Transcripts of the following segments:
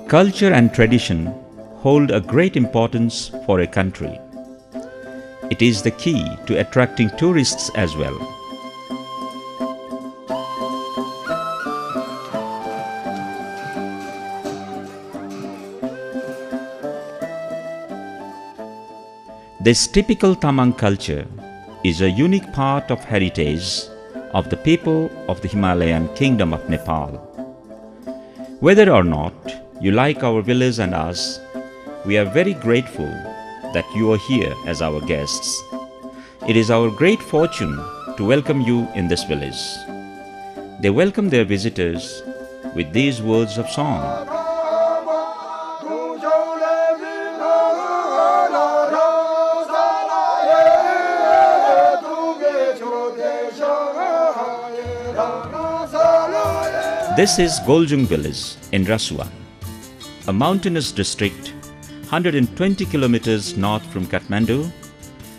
Culture and tradition hold a great importance for a country. It is the key to attracting tourists as well. This typical Tamang culture is a unique part of heritage of the people of the Himalayan kingdom of Nepal. Whether or not you like our village and us, we are very grateful that you are here as our guests. It is our great fortune to welcome you in this village. They welcome their visitors with these words of song. This is Goljung village in Rasuwa, a mountainous district 120 kilometers north from Kathmandu,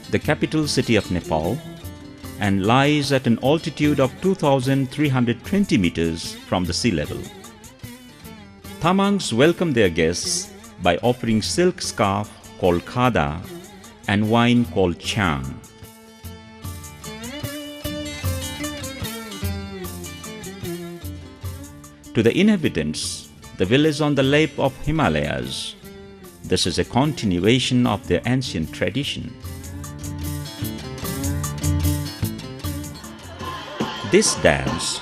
the capital city of Nepal, and lies at an altitude of 2,320 meters from the sea level. Tamangs welcome their guests by offering silk scarf called khada and wine called chang. To the inhabitants, the village on the lap of Himalayas, this is a continuation of their ancient tradition. This dance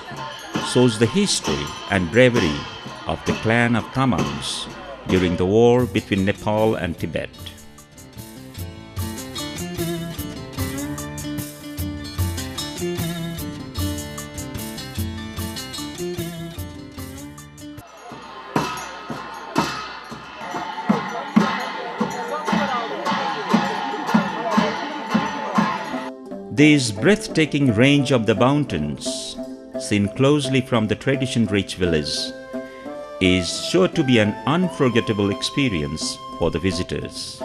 shows the history and bravery of the clan of Tamangs during the war between Nepal and Tibet. This breathtaking range of the mountains, seen closely from the tradition-rich village, is sure to be an unforgettable experience for the visitors.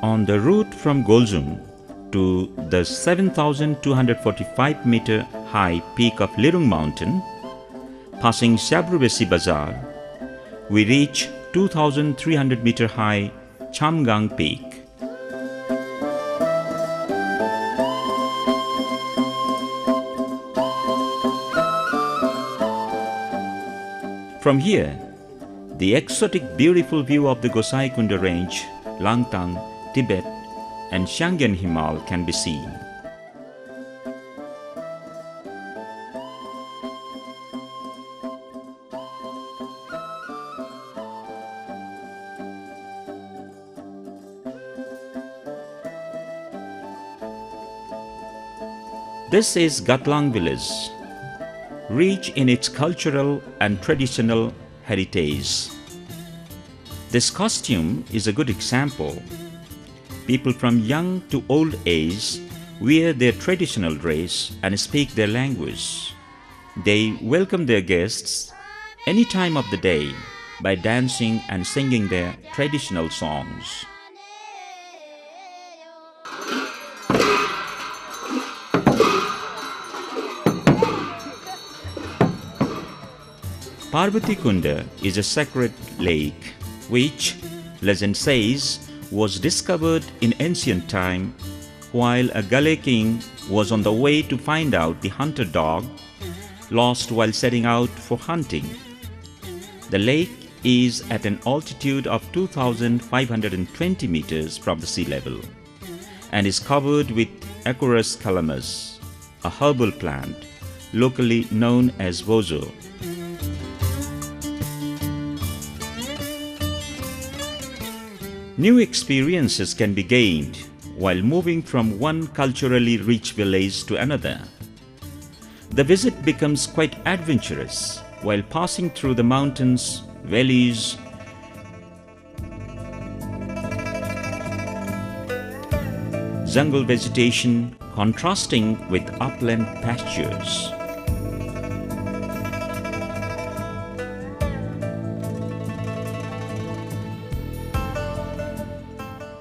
On the route from Goljung to the 7,245 meter high peak of Lirung Mountain, passing Sabrubesi Bazar, we reach 2,300 meter high Chamgang Peak. From here, the exotic beautiful view of the Gosai Kunda range, Langtang, Tibet and Sanjen Himal can be seen. This is Gatlang village, rich in its cultural and traditional heritage. This costume is a good example. People from young to old age wear their traditional dress and speak their language. They welcome their guests any time of the day by dancing and singing their traditional songs. Parvati Kunda is a sacred lake which, legend says, was discovered in ancient time while a Gale king was on the way to find out the hunter dog lost while setting out for hunting. The lake is at an altitude of 2,520 meters from the sea level and is covered with Acorus calamus, a herbal plant locally known as bozo. New experiences can be gained while moving from one culturally rich village to another. The visit becomes quite adventurous while passing through the mountains, valleys, jungle vegetation contrasting with upland pastures.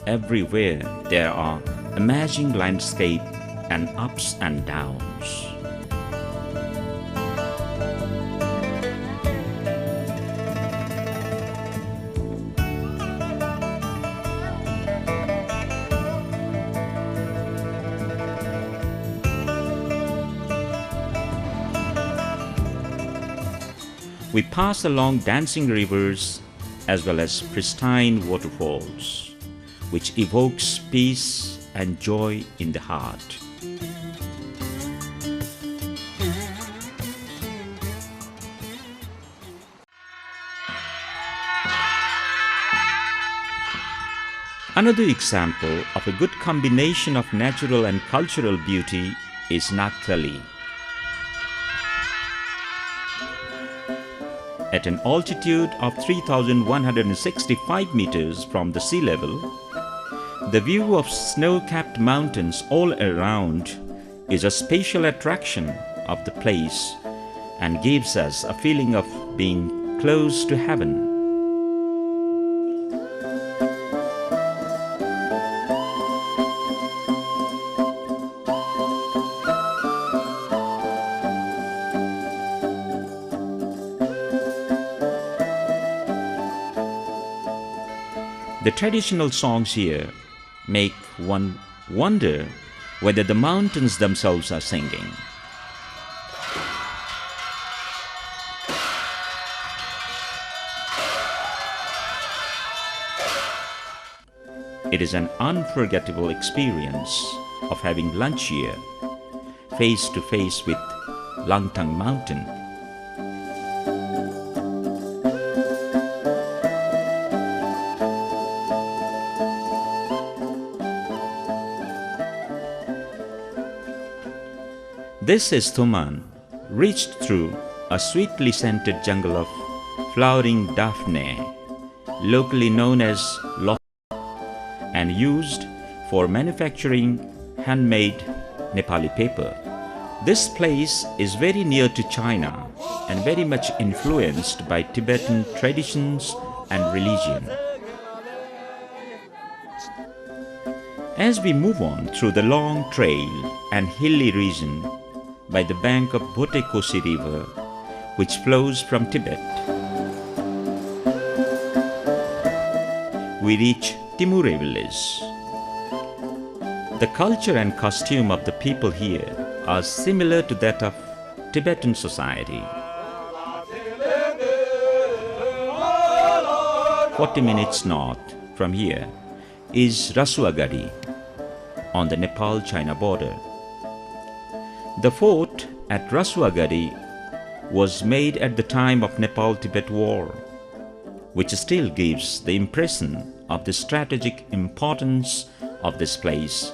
Everywhere there are amazing landscape and ups and downs. We pass along dancing rivers as well as pristine waterfalls, which evokes peace and joy in the heart. Another example of a good combination of natural and cultural beauty is Nagthali. At an altitude of 3,165 meters from the sea level, the view of snow-capped mountains all around is a special attraction of the place and gives us a feeling of being close to heaven. The traditional songs here make one wonder whether the mountains themselves are singing. It is an unforgettable experience of having lunch here, face to face with Langtang mountain. This is Thuman, reached through a sweetly scented jungle of flowering daphne, locally known as loh, and used for manufacturing handmade Nepali paper. This place is very near to China and very much influenced by Tibetan traditions and religion. As we move on through the long trail and hilly region by the bank of Botekosi River, which flows from Tibet, we reach Timure village. The culture and costume of the people here are similar to that of Tibetan society. 40 minutes north from here is Rasuwa on the Nepal-China border. The fort at Rasuwa was made at the time of Nepal-Tibet War, which still gives the impression of the strategic importance of this place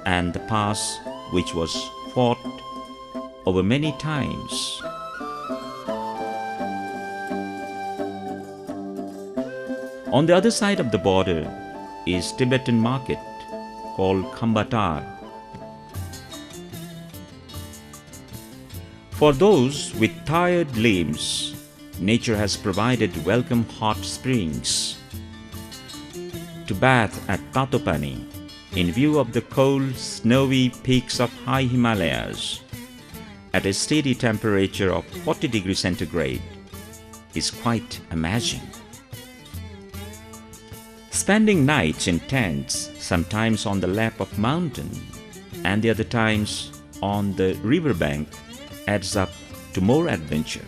and the pass which was fought over many times. On the other side of the border is Tibetan market called Khambatar. For those with tired limbs, nature has provided welcome hot springs to bath at Tatopani in view of the cold, snowy peaks of high Himalayas at a steady temperature of 40 degrees centigrade is quite amazing. Spending nights in tents, sometimes on the lap of mountain and the other times on the riverbank, adds up to more adventure.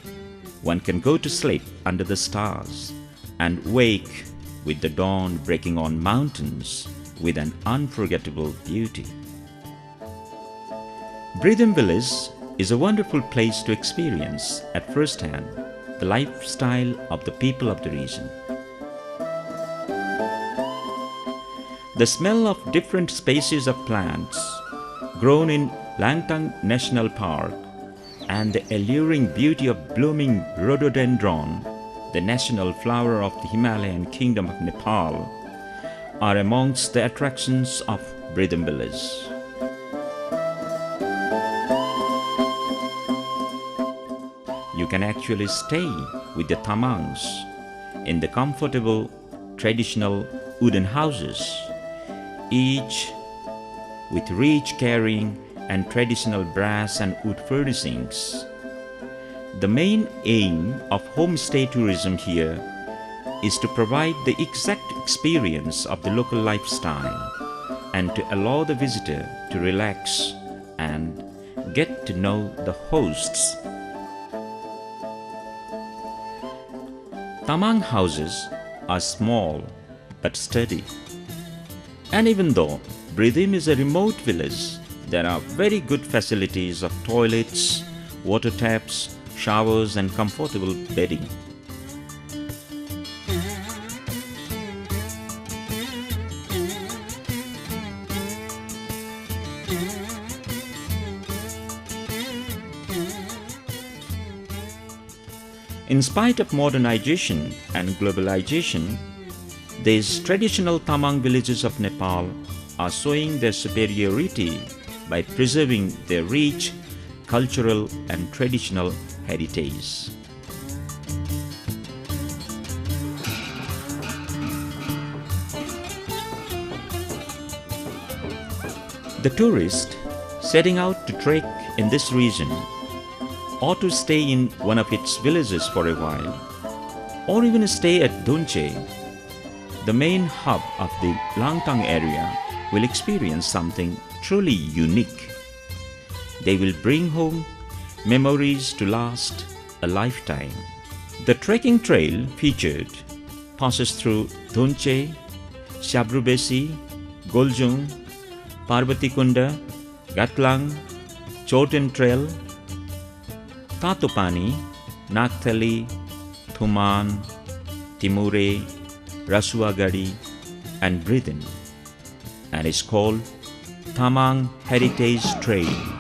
One can go to sleep under the stars and wake with the dawn breaking on mountains with an unforgettable beauty. Bridham village is a wonderful place to experience at first hand the lifestyle of the people of the region. The smell of different species of plants grown in Langtang National Park and the alluring beauty of blooming rhododendron, the national flower of the Himalayan kingdom of Nepal, are amongst the attractions of Bridham village. You can actually stay with the Tamangs in the comfortable traditional wooden houses, each with rich carving and traditional brass and wood furnishings. The main aim of homestay tourism here is to provide the exact experience of the local lifestyle and to allow the visitor to relax and get to know the hosts. Tamang houses are small but sturdy. And even though Bridim is a remote village, there are very good facilities of toilets, water taps, showers and comfortable bedding. In spite of modernization and globalization, these traditional Tamang villages of Nepal are showing their superiority by preserving their rich cultural and traditional heritage. The tourist setting out to trek in this region ought to stay in one of its villages for a while, or even stay at Dhunche, the main hub of the Langtang area, will experience something truly unique. They will bring home memories to last a lifetime. The trekking trail featured passes through Dhunche, Shabrubesi, Goljung, Parvatikunda, Gatlang, Choten Trail, Tatopani, Nagthali, Thuman, Timure, Rasuwa and Bridim, and is called Tamang Heritage Trail.